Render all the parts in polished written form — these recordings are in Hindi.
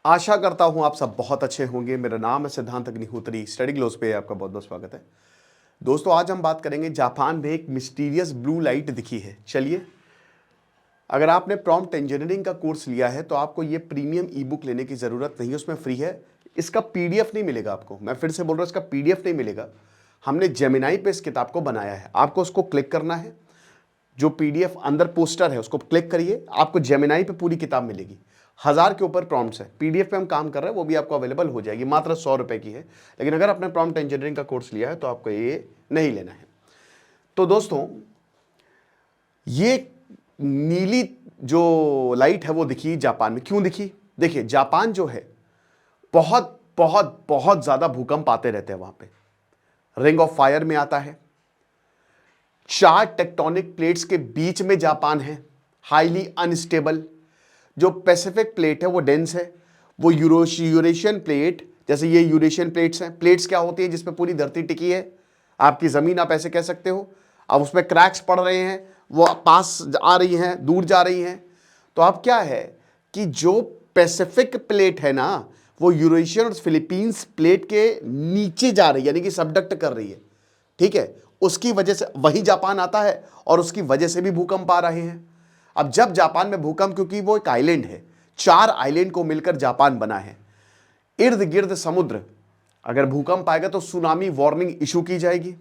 आशा करता हूं आप सब बहुत अच्छे होंगे। मेरा नाम है सिद्धांत अग्निहोत्री। स्टडी ग्लोस पे आपका बहुत बहुत स्वागत है। दोस्तों, आज हम बात करेंगे जापान में एक मिस्टीरियस ब्लू लाइट दिखी है। चलिए, अगर आपने प्रॉम्प्ट इंजीनियरिंग का कोर्स लिया है तो आपको ये प्रीमियम ई बुक लेने की ज़रूरत नहीं है, उसमें फ्री है। इसका पीडीएफ नहीं मिलेगा आपको, मैं फिर से बोल रहा हूँ, इसका पीडीएफ नहीं मिलेगा। हमने जेमिनाई पे इस किताब को बनाया है। आपको उसको क्लिक करना है, जो पीडीएफ अंदर पोस्टर है उसको क्लिक करिए, आपको जेमिनाई पे पूरी किताब मिलेगी। 1000 के ऊपर प्रॉम्प्ट्स है। पीडीएफ पे हम काम कर रहे हैं, वो भी आपको अवेलेबल हो जाएगी, मात्र 100 रुपए की है। लेकिन अगर आपने प्रॉम्प्ट इंजीनियरिंग का कोर्स लिया है तो आपको ये नहीं लेना है। तो दोस्तों, ये नीली जो लाइट है वो दिखी जापान में। क्यों दिखी? देखिए, जापान जो है बहुत बहुत बहुत ज्यादा भूकंप आते रहते हैं। वहां पे रिंग ऑफ फायर में आता है। 4 टेक्टोनिक प्लेट्स के बीच में जापान है, हाईली अनस्टेबल। जो पैसिफिक प्लेट है वो डेंस है। वो यूरेशियन प्लेट, जैसे ये यूरेशियन प्लेट्स हैं। प्लेट्स क्या होती है? जिसमें पूरी धरती टिकी है, आपकी जमीन, आप ऐसे कह सकते हो। अब उसमें क्रैक्स पड़ रहे हैं, वो पास आ रही हैं, दूर जा रही हैं। तो अब क्या है कि जो पैसिफिक प्लेट है ना, वो यूरेशियन और फिलीपींस प्लेट के नीचे जा रही है, यानी कि सबडक्ट कर रही है। ठीक है, उसकी वजह से वही जापान आता है और उसकी वजह से भी भूकंप आ रहे हैं। अब जब जापान में भूकंप, क्योंकि वो एक आइलैंड है, 4 आइलैंड को मिलकर जापान बना है, इर्द गिर्द समुद्र, अगर भूकंप आएगा तो सुनामी वार्निंग इशू की जाएगी।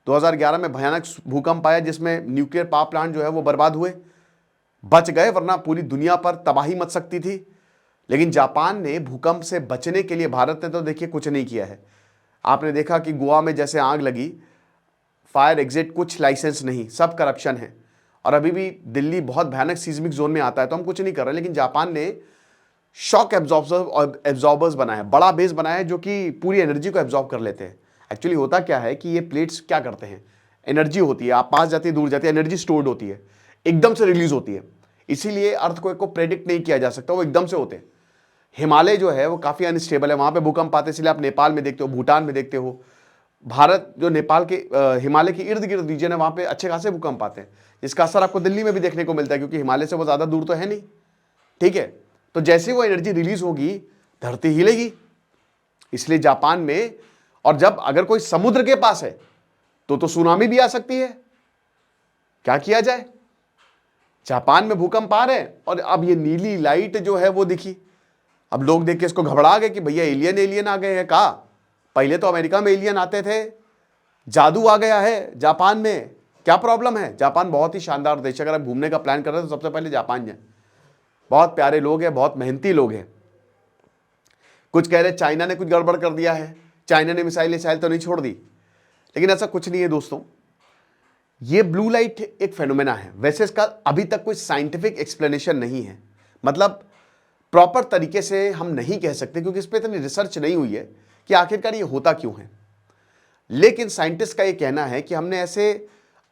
2011 में भयानक भूकंप आया जिसमें न्यूक्लियर पावर प्लांट जो है वो बर्बाद हुए, बच गए, वरना पूरी दुनिया पर तबाही मच सकती थी। लेकिन जापान ने भूकंप से बचने के लिए, भारत ने तो देखिए कुछ नहीं किया है। आपने देखा कि गोवा में जैसे आग लगी, फायर एग्जिट कुछ लाइसेंस नहीं, सब करप्शन है। और अभी भी दिल्ली बहुत भयानक सीस्मिक जोन में आता है, तो हम कुछ नहीं कर रहे। लेकिन जापान ने शॉक एब्जॉर्बर्स बनाया, बड़ा बेस बनाया है जो कि पूरी एनर्जी को एब्जॉर्ब कर लेते हैं। एक्चुअली होता क्या है कि ये प्लेट्स क्या करते हैं, एनर्जी होती है, आप पास जाती है, दूर जाती है, एनर्जी स्टोर्ड होती है, एकदम से रिलीज होती है। इसीलिए अर्थक्वेक को प्रेडिक्ट नहीं किया जा सकता, वो एकदम से होते हैं। हिमालय जो है वो काफ़ी अनस्टेबल है, वहाँ पे भूकंप आते हैं, इसलिए आप नेपाल में देखते हो, भूटान में देखते हो। भारत जो नेपाल के हिमालय के इर्द गिर्द रीजन है, वहाँ पे अच्छे खासे भूकंप आते हैं, जिसका असर आपको दिल्ली में भी देखने को मिलता है, क्योंकि हिमालय से वो ज़्यादा दूर तो है नहीं। ठीक है, तो जैसे वो एनर्जी रिलीज होगी, धरती हिलेगी। इसलिए जापान में, और जब अगर कोई समुद्र के पास है तो सुनामी भी आ सकती है। क्या किया जाए? जापान में भूकंप आ रहे हैं और अब ये नीली लाइट जो है वो दिखी। अब लोग देख के इसको घबरा गए कि भैया एलियन आ गए हैं। कहा, पहले तो अमेरिका में एलियन आते थे, जादू आ गया है जापान में, क्या प्रॉब्लम है? जापान बहुत ही शानदार देश है। अगर आप घूमने का प्लान कर रहे हैं तो सबसे पहले जापान जाए। बहुत प्यारे लोग हैं, बहुत मेहनती लोग हैं। कुछ कह रहे चाइना ने कुछ गड़बड़ कर दिया है, चाइना ने मिसाइल तो नहीं छोड़ दी, लेकिन ऐसा कुछ नहीं है दोस्तों। ये ब्लू लाइट एक फेनोमेना है। वैसे इसका अभी तक कोई साइंटिफिक एक्सप्लेनेशन नहीं है, मतलब प्रॉपर तरीके से हम नहीं कह सकते, क्योंकि इस पर इतनी रिसर्च नहीं हुई है कि आखिरकार ये होता क्यों है। लेकिन साइंटिस्ट का ये कहना है कि हमने ऐसे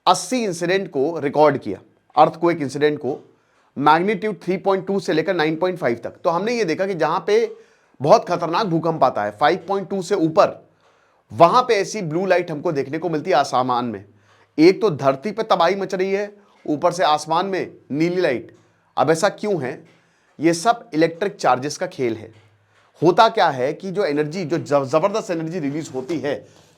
80 इंसिडेंट को रिकॉर्ड किया, अर्थक्वेक इंसिडेंट को, मैग्नीट्यूड 3.2 से लेकर 9.5 तक। तो हमने ये देखा कि जहां पे बहुत खतरनाक भूकंप आता है 5.2 से ऊपर, वहां पे ऐसी ब्लू लाइट हमको देखने को मिलती है आसमान में। एक तो धरती पे तबाही मच रही है, ऊपर से आसमान में नीली लाइट। अब ऐसा क्यों है? ये सब इलेक्ट्रिक चार्जेस का खेल है। होता क्या है कि जो एनर्जी, जो जबरदस्त एनर्जी रिलीज होती है,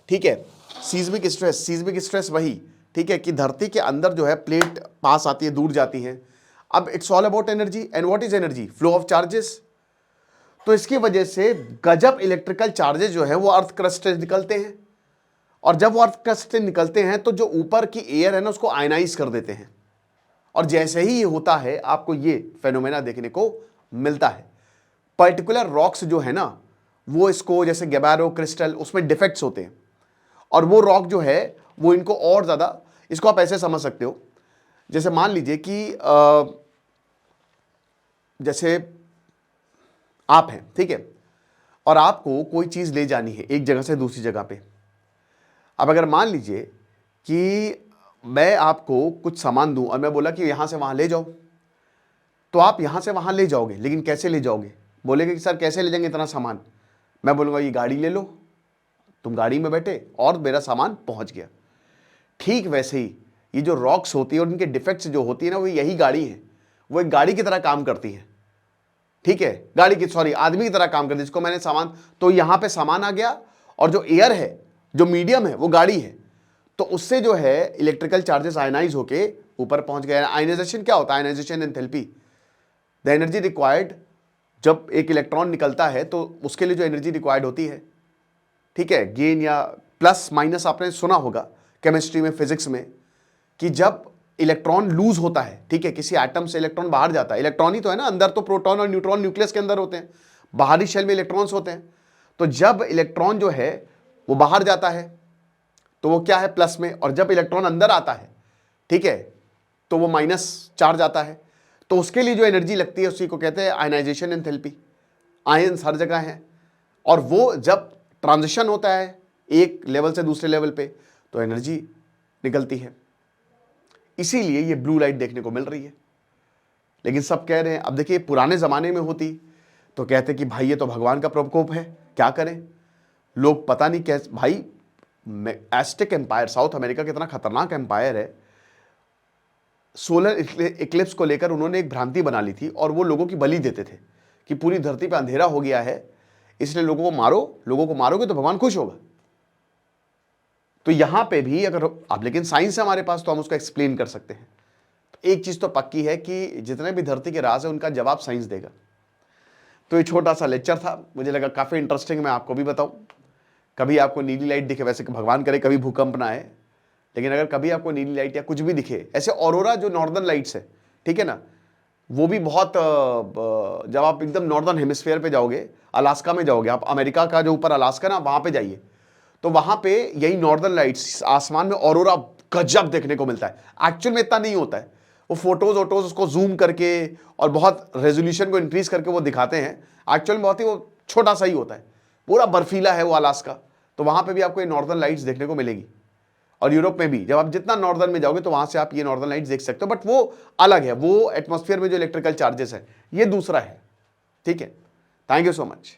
ठीक है, सीस्मिक स्ट्रेस वही, ठीक है, कि धरती के अंदर जो है प्लेट पास आती है, दूर जाती है। अब it's all about energy, and what is energy? Flow of charges. तो इसकी वजह से गजब इलेक्ट्रिकल चार्जेस जो है वो अर्थ क्रस्ट से निकलते हैं, और जब वो अर्थ क्रस्ट से निकलते हैं तो जो ऊपर की एयर है ना, उसको आयनाइज कर देते हैं। और जैसे ही ये होता है, आपको ये फेनोमेना देखने को मिलता है। पर्टिकुलर रॉक्स जो है ना, वो इसको, जैसे गैबारो क्रिस्टल, उसमें डिफेक्ट्स होते हैं, और वो रॉक जो है वो इनको और ज़्यादा, इसको आप ऐसे समझ सकते हो, जैसे मान लीजिए कि जैसे आप हैं, ठीक है, और आपको कोई चीज़ ले जानी है एक जगह से दूसरी जगह पे। अब अगर मान लीजिए कि मैं आपको कुछ सामान दूं और मैं बोला कि यहां से वहां ले जाओ, तो आप यहां से वहां ले जाओगे, लेकिन कैसे ले जाओगे? बोलेगे कि सर कैसे ले जाएंगे इतना सामान? मैं बोलूँगा ये गाड़ी ले लो, तुम गाड़ी में बैठे और मेरा सामान पहुंच गया। ठीक वैसे ही ये जो रॉक्स होती है और उनके डिफेक्ट्स जो होती है ना, वो यही गाड़ी है, वो एक गाड़ी की तरह काम करती है। ठीक है, गाड़ी की, सॉरी, आदमी की तरह काम करती है, जिसको मैंने सामान, तो यहां पे सामान आ गया और जो एयर है, जो मीडियम है, वो गाड़ी है, तो उससे जो है इलेक्ट्रिकल चार्जेस आयनाइज होके ऊपर पहुंच गए। आयनाइजेशन क्या होता है? Ionization enthalpy, the energy required, जब एक इलेक्ट्रॉन निकलता है तो उसके लिए जो एनर्जी रिक्वायर्ड होती है, ठीक है, गेन या प्लस माइनस, आपने सुना होगा केमिस्ट्री में, फिजिक्स में, कि जब इलेक्ट्रॉन लूज होता है, ठीक है, किसी एटम से इलेक्ट्रॉन बाहर जाता है, इलेक्ट्रॉन ही तो है ना, अंदर तो प्रोटॉन और न्यूट्रॉन न्यूक्लियस के अंदर होते हैं, बाहरी शेल में इलेक्ट्रॉन्स होते हैं, तो जब इलेक्ट्रॉन जो है वो बाहर जाता है तो वो क्या है? प्लस में, और जब इलेक्ट्रॉन अंदर आता है, ठीक है, तो वो माइनस चार्ज आता है। तो उसके लिए जो एनर्जी लगती है उसी को कहते हैं आयनाइजेशन एंथैल्पी। आयंस हर जगह हैं, और वो जब ट्रांजिशन होता है एक लेवल से दूसरे लेवल पे तो एनर्जी निकलती है, इसीलिए ये ब्लू लाइट देखने को मिल रही है। लेकिन सब कह रहे हैं, अब देखिए पुराने ज़माने में होती तो कहते कि भाई ये तो भगवान का प्रकोप है, क्या करें। लोग पता नहीं कैसे, भाई एस्टेक एम्पायर, साउथ अमेरिका कितना खतरनाक एम्पायर है, सोलर इक्लिप्स को लेकर उन्होंने एक भ्रांति बना ली थी और वो लोगों की बलि देते थे कि पूरी धरती पे अंधेरा हो गया है, इसलिए लोगों को मारो, लोगों को मारोगे तो भगवान खुश होगा। तो यहां पे भी अगर अब, लेकिन साइंस है हमारे पास तो हम उसको एक्सप्लेन कर सकते हैं। तो एक चीज तो पक्की है कि जितने भी धरती के राज है उनका जवाब साइंस देगा। तो ये छोटा सा लेक्चर था, मुझे लगा काफी इंटरेस्टिंग, मैं आपको भी बताऊं। कभी आपको नीली लाइट दिखे, वैसे भगवान करे कभी भूकंप ना आए, लेकिन अगर कभी आपको नीली लाइट या कुछ भी दिखे, ऐसे ऑरोरा जो नॉर्दर्न लाइट्स है, ठीक है ना, वो भी बहुत, जब आप एकदम नॉर्दर्न हेमिस्फीयर पे जाओगे, अलास्का में जाओगे आप, अमेरिका का जो ऊपर अलास्का ना, वहां पे जाइए, तो वहां पे यही नॉर्दर्न लाइट्स, आसमान में ऑरोरा गजब देखने को मिलता है। एक्चुअल में इतना नहीं होता है, वो फोटोज वोटोज उसको जूम करके और बहुत रेजोल्यूशन को इंक्रीज करके वो दिखाते हैं, एक्चुअल में बहुत ही वो छोटा सा ही होता है, पूरा बर्फीला है वो अलास्का। तो वहां पे भी आपको ये नॉर्दर्न लाइट्स देखने को मिलेगी। और यूरोप में भी जब आप जितना नॉर्दर्न में जाओगे तो वहां से आप ये नॉर्दर्न लाइट्स देख सकते हो, बट वो अलग है, वो एटमॉस्फेयर में जो इलेक्ट्रिकल चार्जेस है ये दूसरा है, ठीक है। Thank you so much.